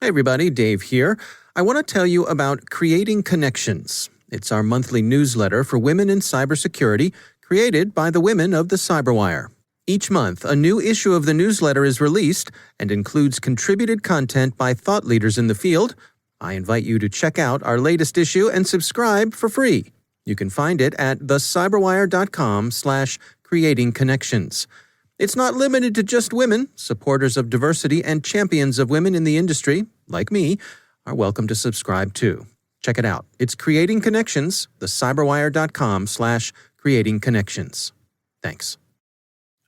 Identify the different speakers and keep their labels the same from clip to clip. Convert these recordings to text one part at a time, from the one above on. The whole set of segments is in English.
Speaker 1: Hey everybody, Dave here. I want to tell you about Creating Connections. It's our monthly newsletter for women in cybersecurity, created by the women of the CyberWire. Each month, a new issue of the newsletter is released and includes contributed content by thought leaders in the field. I invite you to check out our latest issue and subscribe for free. You can find it at thecyberwire.com/creatingconnections. It's not limited to just women. Supporters of diversity and champions of women in the industry, like me, are welcome to subscribe too. Check it out. It's Creating Connections, thecyberwire.com/creatingconnections. Thanks.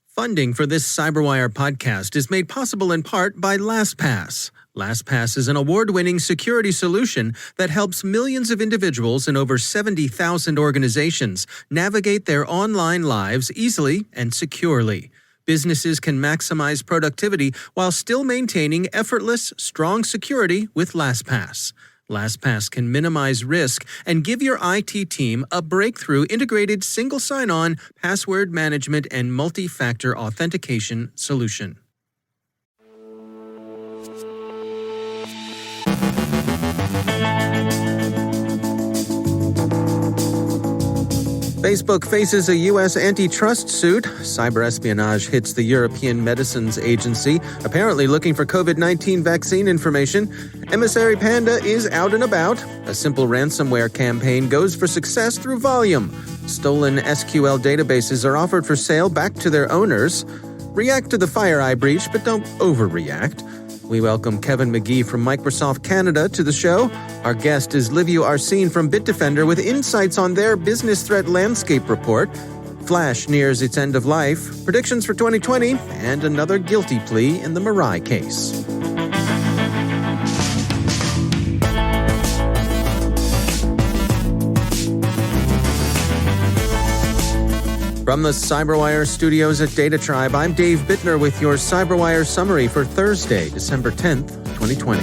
Speaker 1: Funding for this CyberWire podcast is made possible in part by LastPass. LastPass is an award-winning security solution that helps millions of individuals in over 70,000 organizations navigate their online lives easily and securely. Businesses can maximize productivity while still maintaining effortless, strong security with LastPass. LastPass can minimize risk and give your IT team a breakthrough integrated single sign-on, password management, and multi-factor authentication solution. Facebook faces a U.S. antitrust suit. Cyberespionage hits the European Medicines Agency, apparently looking for COVID-19 vaccine information. Emissary Panda is out and about. A simple ransomware campaign goes for success through volume. Stolen SQL databases are offered for sale back to their owners. React to the FireEye breach, but don't overreact. We welcome Kevin McGee from Microsoft Canada to the show. Our guest is Livio Arsene from Bitdefender with insights on their business threat landscape report. Flash nears its end of life, predictions for 2020, and another guilty plea in the Mirai case. From the CyberWire studios at Data Tribe, I'm Dave Bittner with your CyberWire summary for Thursday, December 10th, 2020.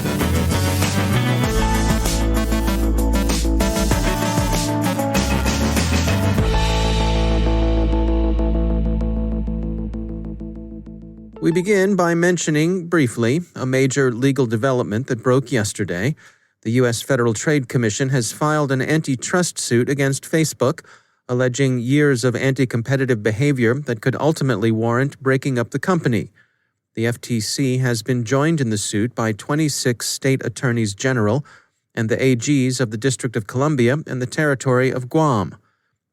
Speaker 1: We begin by mentioning, briefly, a major legal development that broke yesterday. The U.S. Federal Trade Commission has filed an antitrust suit against Facebook, alleging years of anti-competitive behavior that could ultimately warrant breaking up the company. The FTC has been joined in the suit by 26 state attorneys general and the AGs of the District of Columbia and the Territory of Guam.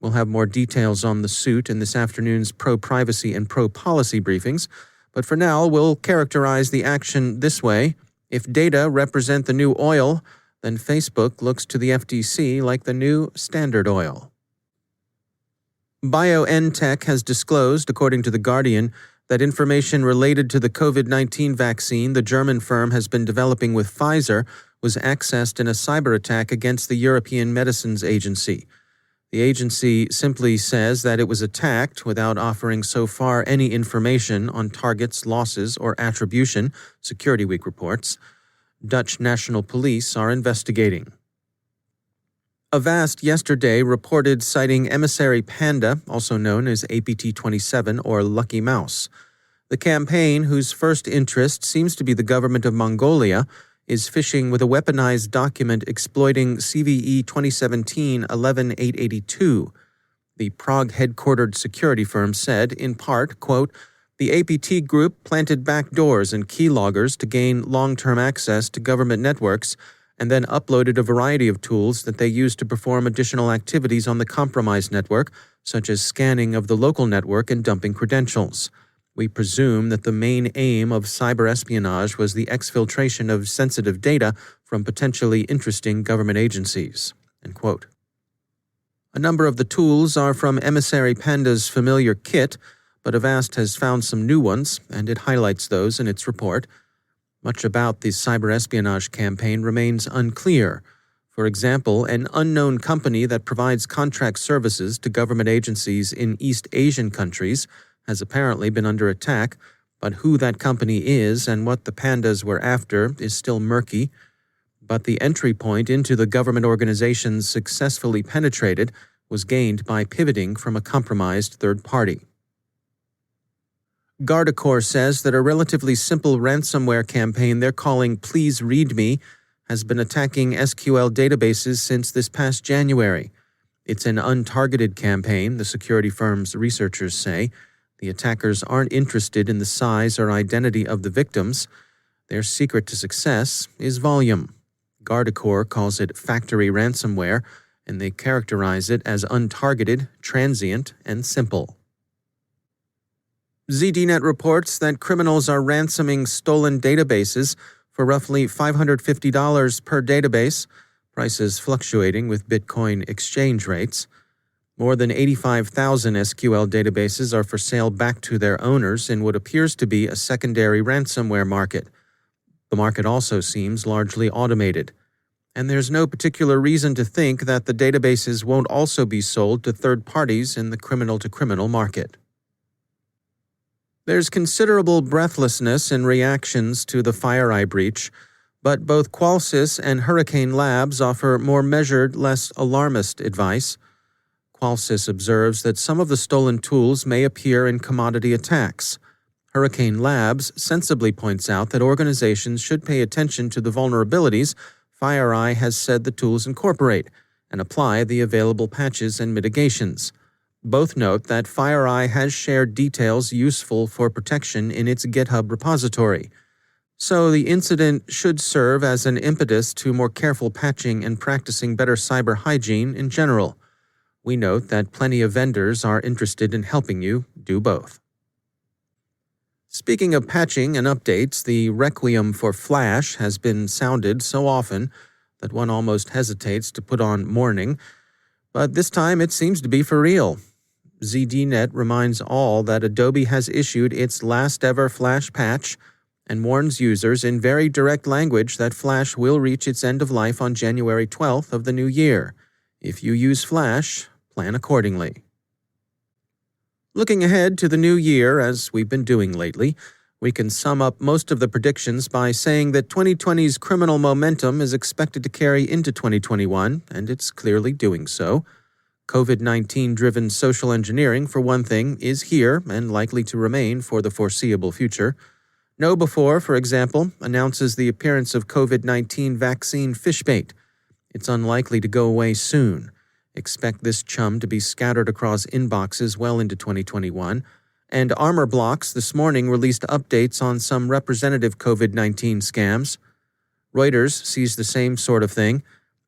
Speaker 1: We'll have more details on the suit in this afternoon's pro-privacy and pro-policy briefings, but for now we'll characterize the action this way. If data represent the new oil, then Facebook looks to the FTC like the new Standard Oil. BioNTech has disclosed, according to The Guardian, that information related to the COVID-19 vaccine the German firm has been developing with Pfizer was accessed in a cyber attack against the European Medicines Agency. The agency simply says that it was attacked without offering so far any information on targets, losses, or attribution, Security Week reports. Dutch National Police are investigating. Avast yesterday reported citing Emissary Panda, also known as APT-27 or Lucky Mouse. The campaign, whose first interest seems to be the government of Mongolia, is phishing with a weaponized document exploiting CVE 2017-11882. The Prague-headquartered security firm said, in part, quote, "The APT group planted backdoors and keyloggers to gain long-term access to government networks and then uploaded a variety of tools that they used to perform additional activities on the compromised network, such as scanning of the local network and dumping credentials. We presume that the main aim of cyberespionage was the exfiltration of sensitive data from potentially interesting government agencies." End quote. A number of the tools are from Emissary Panda's familiar kit, but Avast has found some new ones, and it highlights those in its report. Much about the cyberespionage campaign remains unclear. For example, an unknown company that provides contract services to government agencies in East Asian countries has apparently been under attack, but who that company is and what the Pandas were after is still murky. But the entry point into the government organizations successfully penetrated was gained by pivoting from a compromised third party. Guardicore says that a relatively simple ransomware campaign they're calling Please Read Me has been attacking SQL databases since this past January. It's an untargeted campaign, the security firm's researchers say. The attackers aren't interested in the size or identity of the victims. Their secret to success is volume. Guardicore calls it factory ransomware, and they characterize it as untargeted, transient, and simple. ZDNet reports that criminals are ransoming stolen databases for roughly $550 per database, prices fluctuating with Bitcoin exchange rates. More than 85,000 SQL databases are for sale back to their owners in what appears to be a secondary ransomware market. The market also seems largely automated, and there's no particular reason to think that the databases won't also be sold to third parties in the criminal-to-criminal market. There's considerable breathlessness in reactions to the FireEye breach, but both Qualys and Hurricane Labs offer more measured, less alarmist advice. Qualys observes that some of the stolen tools may appear in commodity attacks. Hurricane Labs sensibly points out that organizations should pay attention to the vulnerabilities FireEye has said the tools incorporate and apply the available patches and mitigations. Both note that FireEye has shared details useful for protection in its GitHub repository. So the incident should serve as an impetus to more careful patching and practicing better cyber hygiene in general. We note that plenty of vendors are interested in helping you do both. Speaking of patching and updates, the Requiem for Flash has been sounded so often that one almost hesitates to put on mourning, but this time it seems to be for real. ZDNet reminds all that Adobe has issued its last-ever Flash patch and warns users in very direct language that Flash will reach its end of life on January 12th of the new year. If you use Flash, plan accordingly. Looking ahead to the new year, as we've been doing lately, we can sum up most of the predictions by saying that 2020's criminal momentum is expected to carry into 2021, and it's clearly doing so. COVID-19-driven social engineering, for one thing, is here and likely to remain for the foreseeable future. KnowBe4, for example, announces the appearance of COVID-19 vaccine fishbait. It's unlikely to go away soon. Expect this chum to be scattered across inboxes well into 2021. And Armor Blocks this morning released updates on some representative COVID-19 scams. Reuters sees the same sort of thing.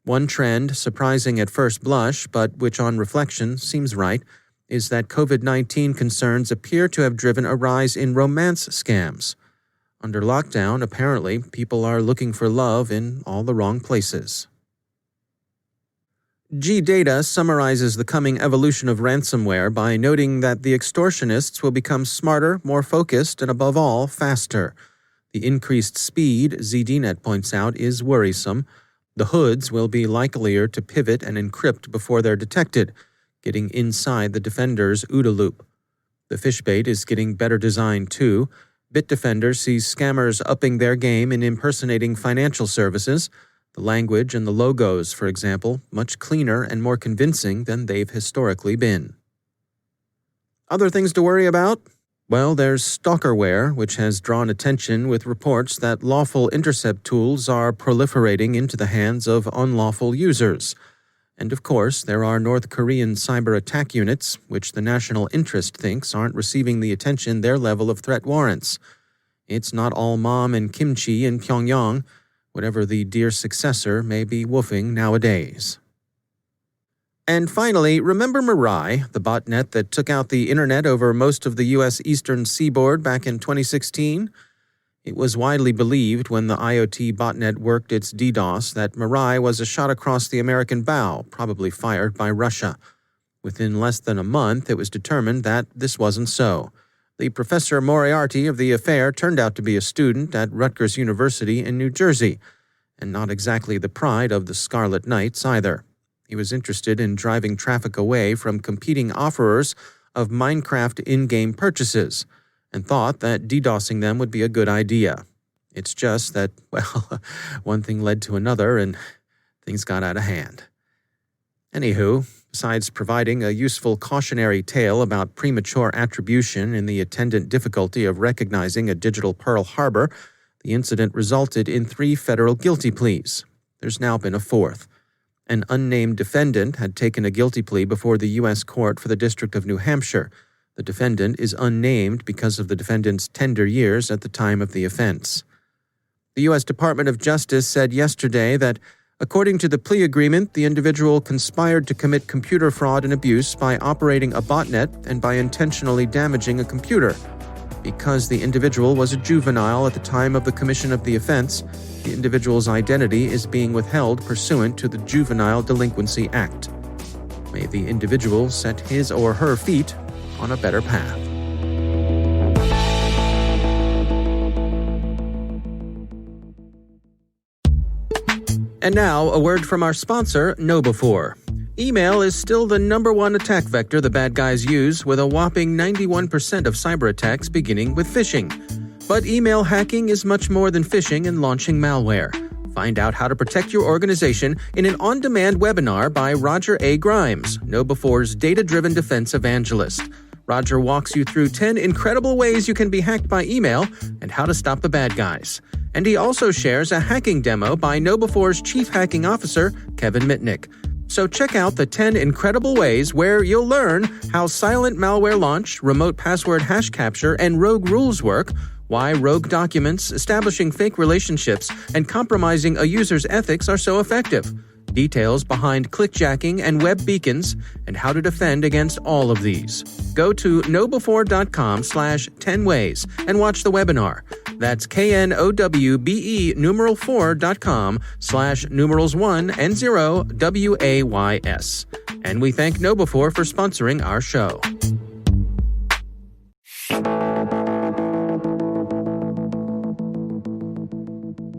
Speaker 1: One trend, surprising at first blush, but which on reflection seems right, is that COVID-19 concerns appear to have driven a rise in romance scams. Under lockdown, apparently, people are looking for love in all the wrong places. G-Data summarizes the coming evolution of ransomware by noting that the extortionists will become smarter, more focused, and above all, faster. The increased speed, ZDNet points out, is worrisome. The hoods will be likelier to pivot and encrypt before they're detected, getting inside the defender's OODA loop. The fishbait is getting better designed too. Bitdefender sees scammers upping their game in impersonating financial services. The language and the logos, for example, much cleaner and more convincing than they've historically been. Other things to worry about? Well, there's stalkerware, which has drawn attention with reports that lawful intercept tools are proliferating into the hands of unlawful users. And of course, there are North Korean cyber attack units, which the national interest thinks aren't receiving the attention their level of threat warrants. It's not all mom and kimchi in Pyongyang, whatever the dear successor may be woofing nowadays. And finally, remember Mirai, the botnet that took out the internet over most of the U.S. eastern seaboard back in 2016? It was widely believed when the IoT botnet worked its DDoS that Mirai was a shot across the American bow, probably fired by Russia. Within less than a month, it was determined that this wasn't so. The Professor Moriarty of the affair turned out to be a student at Rutgers University in New Jersey, and not exactly the pride of the Scarlet Knights either. He was interested in driving traffic away from competing offerers of Minecraft in-game purchases, and thought that DDoSing them would be a good idea. It's just that, well, one thing led to another and things got out of hand. Anywho, besides providing a useful cautionary tale about premature attribution and the attendant difficulty of recognizing a digital Pearl Harbor, the incident resulted in 3 federal guilty pleas. There's now been a 4th. An unnamed defendant had taken a guilty plea before the U.S. Court for the District of New Hampshire. The defendant is unnamed because of the defendant's tender years at the time of the offense. The U.S. Department of Justice said yesterday that, according to the plea agreement, the individual conspired to commit computer fraud and abuse by operating a botnet and by intentionally damaging a computer. Because the individual was a juvenile at the time of the commission of the offense, the individual's identity is being withheld pursuant to the Juvenile Delinquency Act. May the individual set his or her feet on a better path. And now, a word from our sponsor, KnowBe4. Email is still the #1 attack vector the bad guys use, with a whopping 91% of cyber attacks beginning with phishing. But email hacking is much more than phishing and launching malware. Find out how to protect your organization in an on-demand webinar by Roger A. Grimes, KnowBe4's data-driven defense evangelist. Roger walks you through 10 incredible ways you can be hacked by email and how to stop the bad guys. And he also shares a hacking demo by KnowBe4's Chief Hacking Officer, Kevin Mitnick. So check out the 10 incredible ways where you'll learn how silent malware launch, remote password hash capture, and rogue rules work, why rogue documents, establishing fake relationships, and compromising a user's ethics are so effective. Details behind clickjacking and web beacons, and how to defend against all of these. Go to knowbe4.com/10 ways and watch the webinar. That's knowbe4.com/1 and 0 WAYS. And we thank KnowBe4 for sponsoring our show.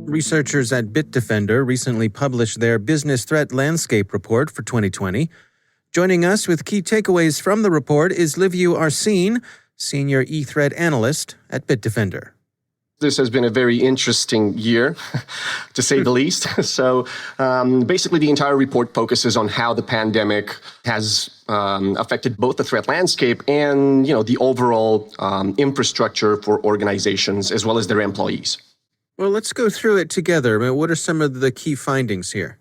Speaker 1: Researchers at Bitdefender recently published their Business Threat Landscape Report for 2020. Joining us with key takeaways from the report is Liviu Arsene, Senior E-Threat Analyst at Bitdefender.
Speaker 2: This has been a very interesting year, to say the least. So basically, the entire report focuses on how the pandemic has affected both the threat landscape and, the overall infrastructure for organizations as well as their employees.
Speaker 1: Well, let's go through it together. I mean, what are some of the key findings here?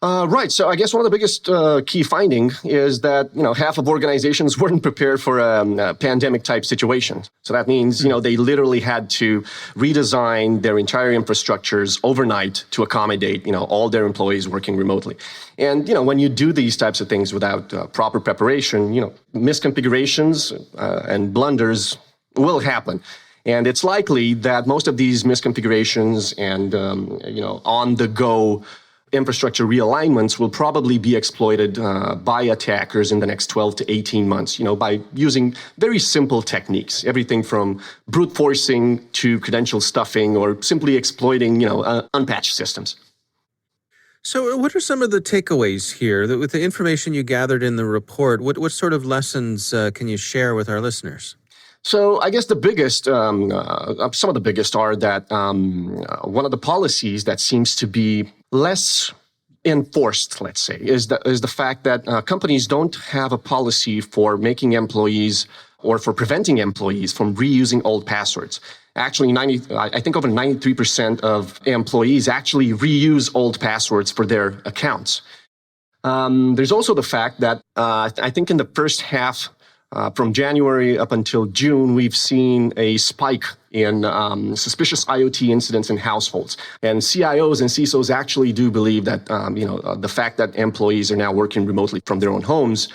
Speaker 2: Right. So I guess one of the biggest key finding is that, half of organizations weren't prepared for a pandemic type situation. So that means, they literally had to redesign their entire infrastructures overnight to accommodate, all their employees working remotely. And, when you do these types of things without proper preparation, misconfigurations and blunders will happen. And it's likely that most of these misconfigurations and, on-the-go infrastructure realignments will probably be exploited by attackers in the next 12 to 18 months, by using very simple techniques, everything from brute forcing to credential stuffing or simply exploiting, unpatched systems.
Speaker 1: So what are some of the takeaways here? With the information you gathered in the report, what sort of lessons can you share with our listeners?
Speaker 2: So I guess the biggest, some of the biggest are that one of the policies that seems to be less enforced, let's say, is the fact that companies don't have a policy for making employees or for preventing employees from reusing old passwords. Actually, I think over 93% of employees actually reuse old passwords for their accounts. There's also the fact that I think in the first half, from January up until June, we've seen a spike in suspicious IoT incidents in households. And CIOs and CISOs actually do believe that, the fact that employees are now working remotely from their own homes,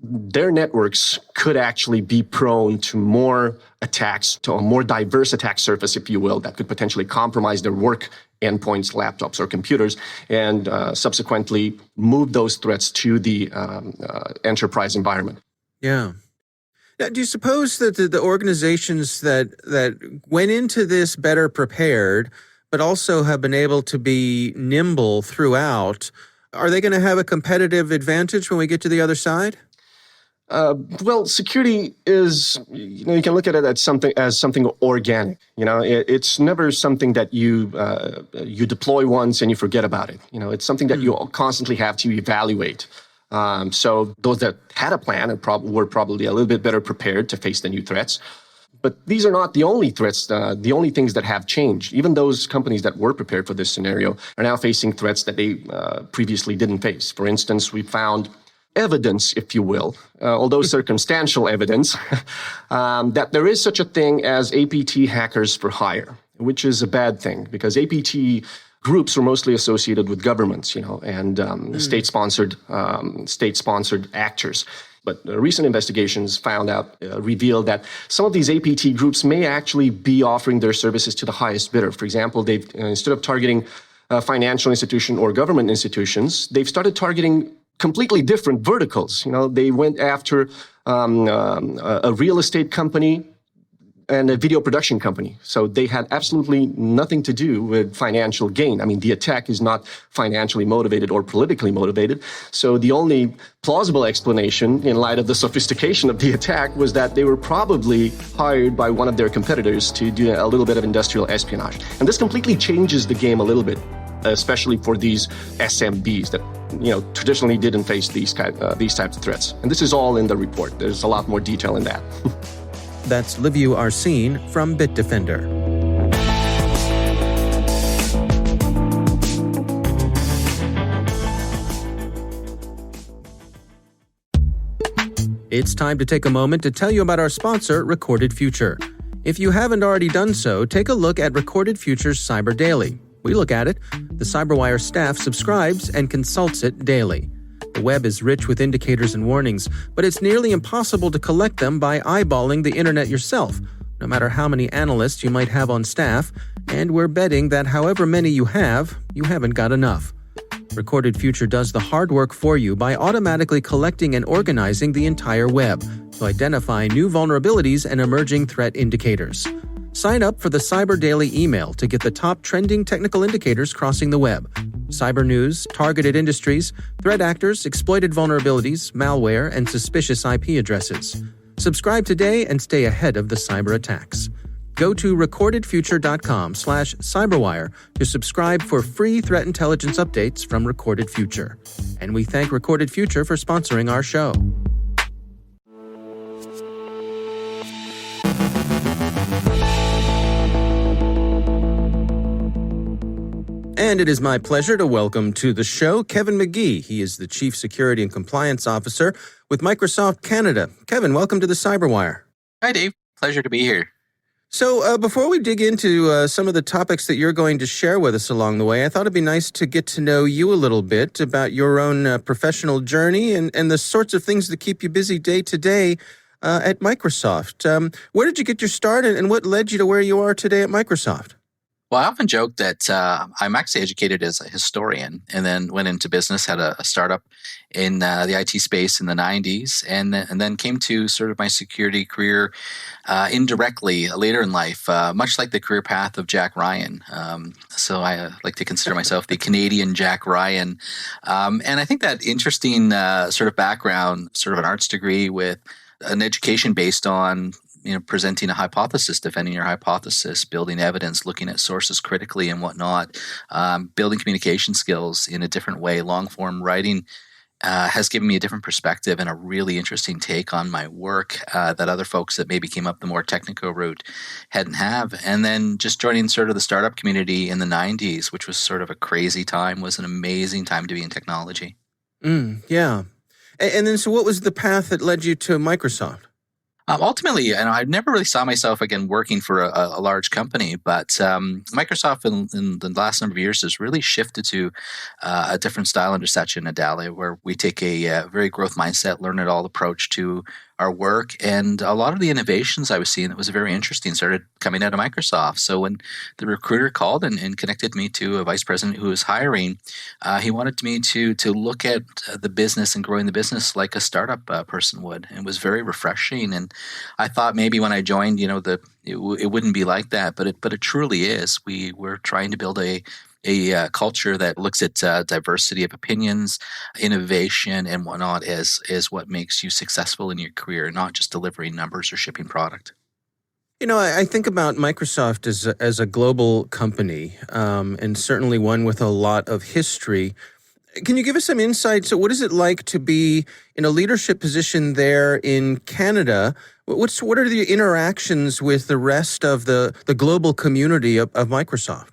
Speaker 2: their networks could actually be prone to more attacks, to a more diverse attack surface, if you will, that could potentially compromise their work endpoints, laptops, or computers, and subsequently move those threats to the enterprise environment.
Speaker 1: Yeah. Now, do you suppose that the organizations that went into this better prepared, but also have been able to be nimble throughout, are they going to have a competitive advantage when we get to the other side?
Speaker 2: Well, security is, you can look at it as something organic. It's never something that you deploy once and you forget about it. It's something that you constantly have to evaluate. So those that had a plan and were probably a little bit better prepared to face the new threats. But these are not the only threats, the only things that have changed. Even those companies that were prepared for this scenario are now facing threats that they previously didn't face. For instance, we found evidence, if you will, although circumstantial evidence, that there is such a thing as APT hackers for hire, which is a bad thing because APT groups were mostly associated with governments, and state-sponsored actors. But recent investigations revealed that some of these APT groups may actually be offering their services to the highest bidder. For example, they've instead of targeting financial institution or government institutions, they've started targeting completely different verticals. They went after a real estate company and a video production company. So they had absolutely nothing to do with financial gain. I mean, the attack is not financially motivated or politically motivated. So the only plausible explanation in light of the sophistication of the attack was that they were probably hired by one of their competitors to do a little bit of industrial espionage. And this completely changes the game a little bit, especially for these SMBs that traditionally didn't face these types of threats. And this is all in the report. There's a lot more detail in that.
Speaker 1: That's Liviu Arsene from Bitdefender. It's time to take a moment to tell you about our sponsor, Recorded Future. If you haven't already done so, take a look at Recorded Future's Cyber Daily. We look at it. The CyberWire staff subscribes and consults it daily. The web is rich with indicators and warnings, but it's nearly impossible to collect them by eyeballing the internet yourself, no matter how many analysts you might have on staff, and we're betting that however many you haven't got enough. Recorded Future does the hard work for you by automatically collecting and organizing the entire web to identify new vulnerabilities and emerging threat indicators. Sign up for the Cyber Daily email to get the top trending technical indicators crossing the web. Cyber news, targeted industries, threat actors, exploited vulnerabilities, malware, and suspicious IP addresses. Subscribe today and stay ahead of the cyber attacks. Go to recordedfuture.com/cyberwire to subscribe for free threat intelligence updates from Recorded Future. And we thank Recorded Future for sponsoring our show. And it is my pleasure to welcome to the show Kevin McGee. He is the Chief Security and Compliance Officer with Microsoft Canada. Kevin, welcome to the CyberWire.
Speaker 3: Hi, Dave. Pleasure to be here.
Speaker 1: So before we dig into some of the topics that you're going to share with us along the way, I thought it'd be nice to get to know you a little bit about your own professional journey and the sorts of things that keep you busy day to day at Microsoft. Where did you get your start and what led you to where you are today at Microsoft?
Speaker 3: Well, I often joke that I'm actually educated as a historian and then went into business, had a startup in the IT space in the 90s, and then came to sort of my security career indirectly later in life, much like the career path of Jack Ryan. So I like to consider myself the Canadian Jack Ryan. And I think that interesting sort of background, sort of an arts degree with an education based on presenting a hypothesis, defending your hypothesis, building evidence, looking at sources critically and whatnot, building communication skills in a different way. Long-form writing has given me a different perspective and a really interesting take on my work that other folks that maybe came up the more technical route hadn't have. And then just joining sort of the startup community in the 90s, which was sort of a crazy time, was an amazing time to be in technology.
Speaker 1: Yeah. And then so what was the path that led you to Microsoft?
Speaker 3: Ultimately, I never really saw myself again working for a large company, but Microsoft in the last number of years has really shifted to a different style under Satya Nadella, where we take a very growth mindset, learn it all approach to our work. And a lot of the innovations I was seeing that was very interesting started coming out of Microsoft. So when the recruiter called and connected me to a vice president who was hiring, he wanted me to look at the business and growing the business like a startup person would. And it was very refreshing. And I thought maybe when I joined, it wouldn't be like that, but it truly is. We're trying to build a a culture that looks at diversity of opinions, innovation, and whatnot as what makes you successful in your career, not just delivering numbers or shipping product.
Speaker 1: I think about Microsoft as a global company, and certainly one with a lot of history. Can you give us some insight? So what is it like to be in a leadership position there in Canada? What are the interactions with the rest of the global community of Microsoft?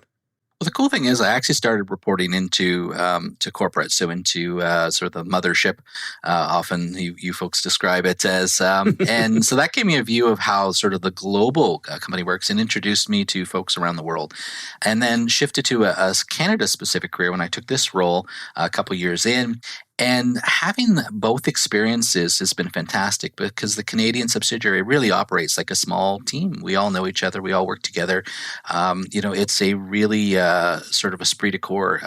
Speaker 3: Well, the cool thing is I actually started reporting into to corporate, so into sort of the mothership. Often you folks describe it as, and so that gave me a view of how sort of the global company works and introduced me to folks around the world. And then shifted to a Canada-specific career when I took this role a couple years in. And having both experiences has been fantastic because the Canadian subsidiary really operates like a small team. We all know each other. We all work together. It's a really sort of esprit de corps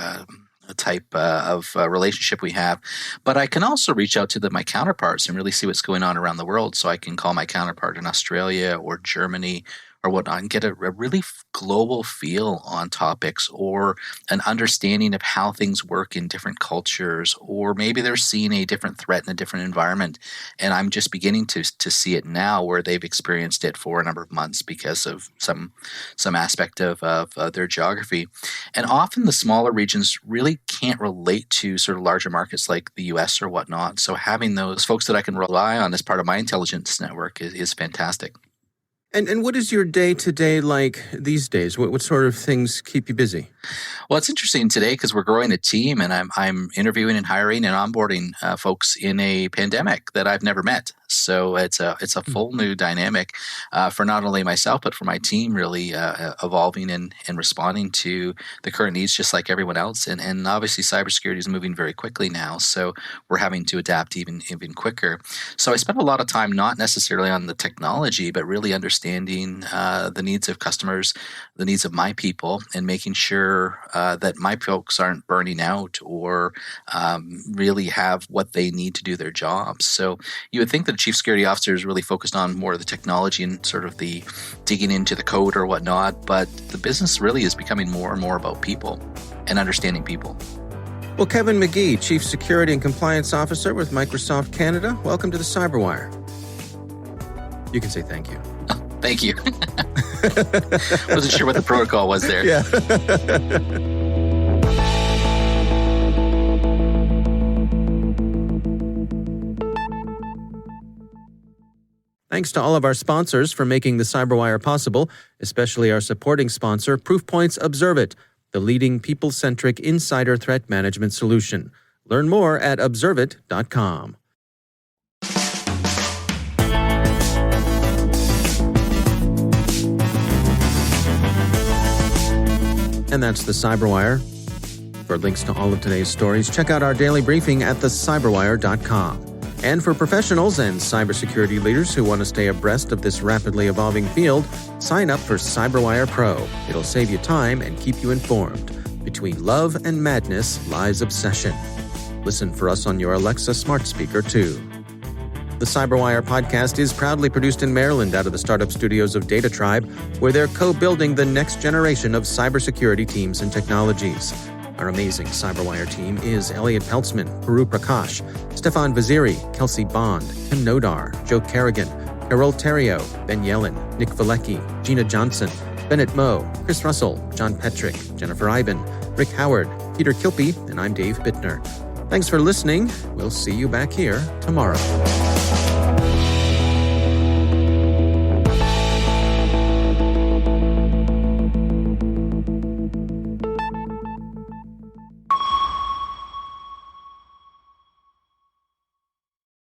Speaker 3: type of relationship we have. But I can also reach out to my counterparts and really see what's going on around the world. So I can call my counterpart in Australia or Germany or whatnot and get a really global feel on topics or an understanding of how things work in different cultures, or maybe they're seeing a different threat in a different environment. And I'm just beginning to see it now where they've experienced it for a number of months because of some aspect of their geography. And often the smaller regions really can't relate to sort of larger markets like the US or whatnot. So having those folks that I can rely on as part of my intelligence network is fantastic.
Speaker 1: And what is your day-to-day like these days? What sort of things keep you busy?
Speaker 3: Well, it's interesting today because we're growing a team, and I'm interviewing and hiring and onboarding folks in a pandemic that I've never met. So it's a full new dynamic for not only myself but for my team, really evolving and responding to the current needs, just like everyone else. And obviously, cybersecurity is moving very quickly now, so we're having to adapt even quicker. So I spend a lot of time not necessarily on the technology, but really understanding the needs of customers, the needs of my people, and making sure that my folks aren't burning out or really have what they need to do their jobs. So you would think that the chief security officer is really focused on more of the technology and sort of the digging into the code or whatnot, but the business really is becoming more and more about people and understanding people.
Speaker 1: Well, Kevin McGee, Chief Security and Compliance Officer with Microsoft Canada, welcome to the CyberWire. You can say thank you.
Speaker 3: Oh, thank you. Wasn't sure what the protocol was there.
Speaker 1: Yeah. Thanks to all of our sponsors for making the CyberWire possible, especially our supporting sponsor, Proofpoint's Observe It, the leading people-centric insider threat management solution. Learn more at observeit.com. And that's the CyberWire. For links to all of today's stories, check out our daily briefing at thecyberwire.com. And for professionals and cybersecurity leaders who want to stay abreast of this rapidly evolving field, sign up for CyberWire Pro. It'll save you time and keep you informed. Between love and madness lies obsession. Listen for us on your Alexa smart speaker, too. The CyberWire podcast is proudly produced in Maryland out of the startup studios of Data Tribe, where they're co-building the next generation of cybersecurity teams and technologies. Our amazing CyberWire team is Elliot Peltzman, Puru Prakash, Stefan Vaziri, Kelsey Bond, Tim Nodar, Joe Kerrigan, Carol Terrio, Ben Yellen, Nick Valecki, Gina Johnson, Bennett Moe, Chris Russell, John Petrick, Jennifer Iben, Rick Howard, Peter Kilpie, and I'm Dave Bittner. Thanks for listening. We'll see you back here tomorrow.